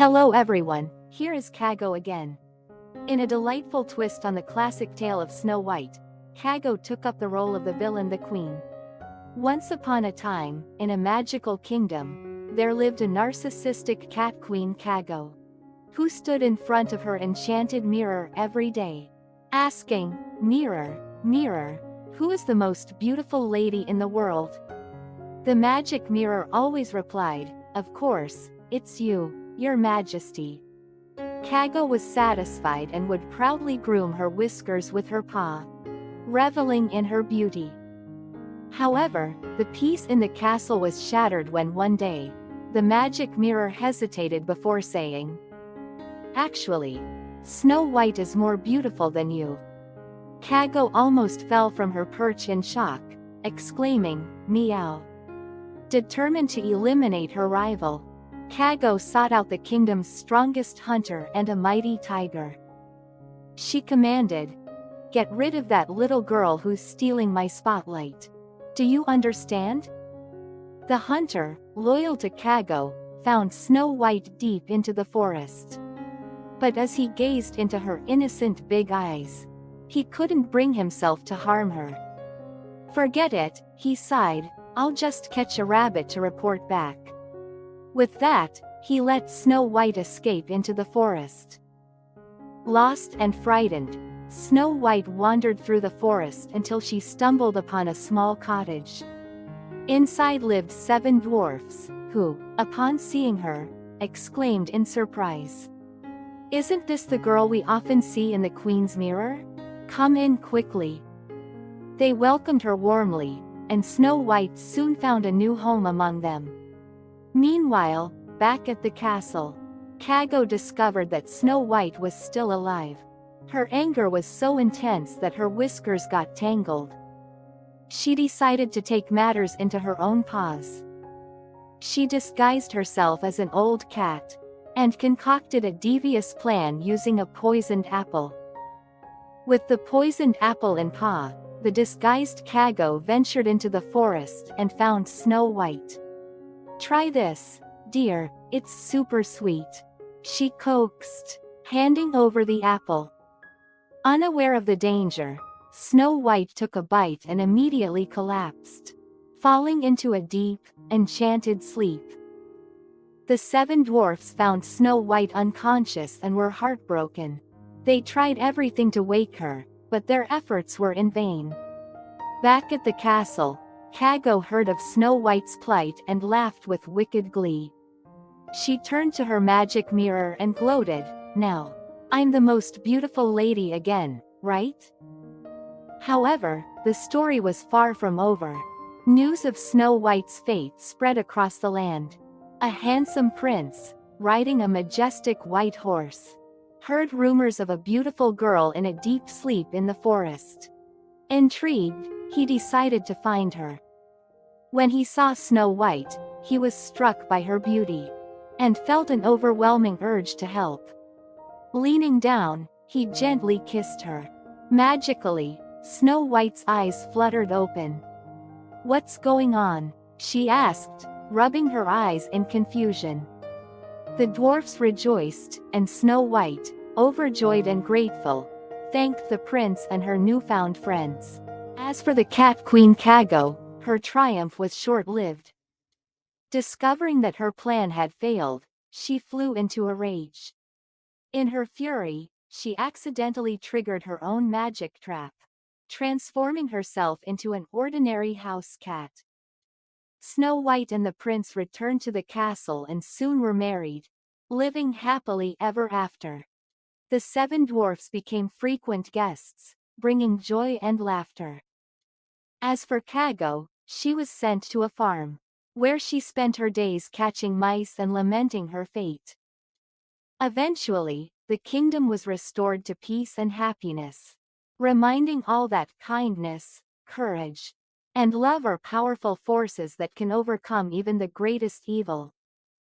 Hello everyone, here is Kago again. In a delightful twist on the classic tale of Snow White, Kago took up the role of the villain, the queen. Once upon a time, in a magical kingdom, there lived a narcissistic cat queen, Kago, who stood in front of her enchanted mirror every day, asking, "Mirror, mirror, who is the most beautiful lady in the world?" The magic mirror always replied, "Of course, it's you, your majesty." Kago was satisfied and would proudly groom her whiskers with her paw, reveling in her beauty. However, the peace in the castle was shattered when one day, the magic mirror hesitated before saying, "Actually, Snow White is more beautiful than you." Kago almost fell from her perch in shock, exclaiming, "Meow." Determined to eliminate her rival, Kago sought out the kingdom's strongest hunter and a mighty tiger. She commanded, "Get rid of that little girl who's stealing my spotlight. Do you understand?" The hunter, loyal to Kago, found Snow White deep into the forest. But as he gazed into her innocent big eyes, he couldn't bring himself to harm her. "Forget it," he sighed, "I'll just catch a rabbit to report back." With that, he let Snow White escape into the forest. Lost and frightened, Snow White wandered through the forest until she stumbled upon a small cottage. Inside lived 7 dwarfs, who, upon seeing her, exclaimed in surprise, "Isn't this the girl we often see in the queen's mirror? Come in quickly." They welcomed her warmly, and Snow White soon found a new home among them. Meanwhile, back at the castle, Kago discovered that Snow White was still alive. Her anger was so intense that her whiskers got tangled. She decided to take matters into her own paws. She disguised herself as an old cat, and concocted a devious plan using a poisoned apple. With the poisoned apple in paw, the disguised Kago ventured into the forest and found Snow White. "Try this, dear, it's super sweet," she coaxed, handing over the apple. Unaware of the danger, Snow White took a bite and immediately collapsed, falling into a deep, enchanted sleep. The 7 dwarfs found Snow White unconscious and were heartbroken. They tried everything to wake her, but their efforts were in vain. Back at the castle, Kago heard of Snow White's plight and laughed with wicked glee. She turned to her magic mirror and gloated, "Now, I'm the most beautiful lady again, right?" However, the story was far from over. News of Snow White's fate spread across the land. A handsome prince, riding a majestic white horse, heard rumors of a beautiful girl in a deep sleep in the forest. Intrigued, he decided to find her. When he saw Snow White, he was struck by her beauty, and felt an overwhelming urge to help. Leaning down, he gently kissed her. Magically, Snow White's eyes fluttered open. "What's going on?" she asked, rubbing her eyes in confusion. The dwarfs rejoiced, and Snow White, overjoyed and grateful, thanked the prince and her newfound friends. As for the cat queen Kago, her triumph was short-lived. Discovering that her plan had failed, she flew into a rage. In her fury, she accidentally triggered her own magic trap, transforming herself into an ordinary house cat. Snow White and the prince returned to the castle and soon were married, living happily ever after. The 7 dwarfs became frequent guests, bringing joy and laughter. As for Kago, she was sent to a farm, where she spent her days catching mice and lamenting her fate. Eventually, the kingdom was restored to peace and happiness, reminding all that kindness, courage, and love are powerful forces that can overcome even the greatest evil.